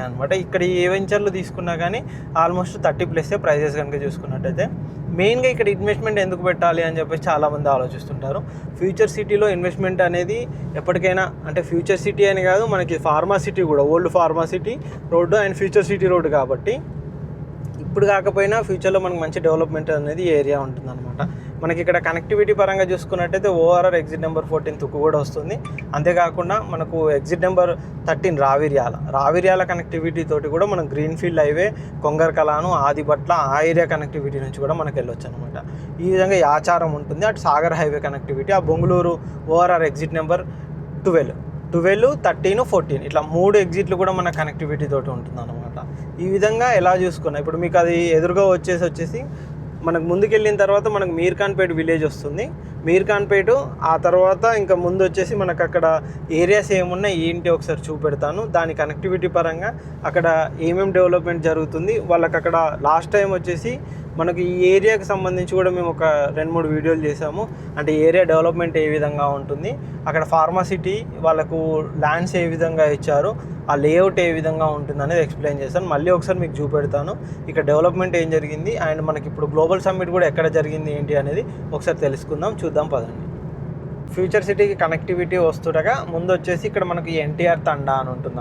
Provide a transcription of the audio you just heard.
అనమాట. ఇక్కడ ఏ వెంచర్లు తీసుకున్నా కానీ ఆల్మోస్ట్ 30+ ప్రైజెస్ కనుక చూసుకున్నట్టయితే. మెయిన్గా ఇక్కడ ఇన్వెస్ట్మెంట్ ఎందుకు పెట్టాలి అని చెప్పేసి చాలామంది ఆలోచిస్తుంటారు. ఫ్యూచర్ సిటీలో ఇన్వెస్ట్మెంట్ అనేది ఎప్పటికైనా, అంటే ఫ్యూచర్ సిటీ అని కాదు, మనకి ఫార్మా సిటీ కూడా, old pharma city road and future city road కాబట్టి ఇప్పుడు కాకపోయినా ఫ్యూచర్లో మనకు మంచి డెవలప్మెంట్ అనేది ఏరియా ఉంటుందన్నమాట. మనకి ఇక్కడ కనెక్టివిటీ పరంగా చూసుకున్నట్టయితే ఓఆర్ఆర్ ఎగ్జిట్ నెంబర్ 14 తుక్కు కూడా వస్తుంది. అంతేకాకుండా మనకు ఎగ్జిట్ నెంబర్ 13 రావిర్యాల కనెక్టివిటీ తోటి కూడా మనం గ్రీన్ఫీల్డ్ హైవే, కొంగర్కలాను, ఆదిబట్ల ఆ ఏరియా కనెక్టివిటీ నుంచి కూడా మనకు వెళ్ళొచ్చు అనమాట. ఈ విధంగా యాచారం ఉంటుంది. అటు సాగర్ హైవే కనెక్టివిటీ, ఆ బొంగుళూరు ఓఆర్ఆర్ ఎగ్జిట్ నెంబర్ 12, 13, 14 ఇట్లా 3 ఎగ్జిట్లు కూడా మన కనెక్టివిటీ తోటి ఉంటుంది అనమాట. ఈ విధంగా ఎలా చూసుకున్నా ఇప్పుడు మీకు అది ఎదురుగా వచ్చేసి మనకు ముందుకెళ్ళిన తర్వాత మనకు మీర్ఖాన్పేట్ విలేజ్ వస్తుంది. మీర్ఖాన్పేట్ ఆ తర్వాత ఇంకా ముందు వచ్చేసి మనకు అక్కడ ఏరియాస్ ఏమున్నాయి ఏంటి ఒకసారి చూపెడతాను. దాని కనెక్టివిటీ పరంగా అక్కడ ఏమేమి డెవలప్మెంట్ జరుగుతుంది వాళ్ళకి. అక్కడ లాస్ట్ టైం వచ్చేసి మనకి ఈ ఏరియాకి సంబంధించి కూడా మేము ఒక 2-3 వీడియోలు చేసాము. అంటే ఏరియా డెవలప్మెంట్ ఏ విధంగా ఉంటుంది, అక్కడ ఫార్మాసిటీ వాళ్ళకు ల్యాండ్స్ ఏ విధంగా ఇచ్చారు, ఆ లేఅవుట్ ఏ విధంగా ఉంటుంది అనేది ఎక్స్ప్లెయిన్ చేస్తాను. మళ్ళీ ఒకసారి మీకు చూపెడతాను ఇక్కడ డెవలప్మెంట్ ఏం జరిగింది అండ్ మనకి ఇప్పుడు గ్లోబల్ సమ్మిట్ కూడా ఎక్కడ జరిగింది ఏంటి అనేది ఒకసారి తెలుసుకుందాం. చూద్దాం పదండి. ఫ్యూచర్ సిటీకి కనెక్టివిటీ వస్తుండగా ముందు వచ్చేసి ఇక్కడ మనకి ఎన్టీఆర్ తండా అని ఉంటుంది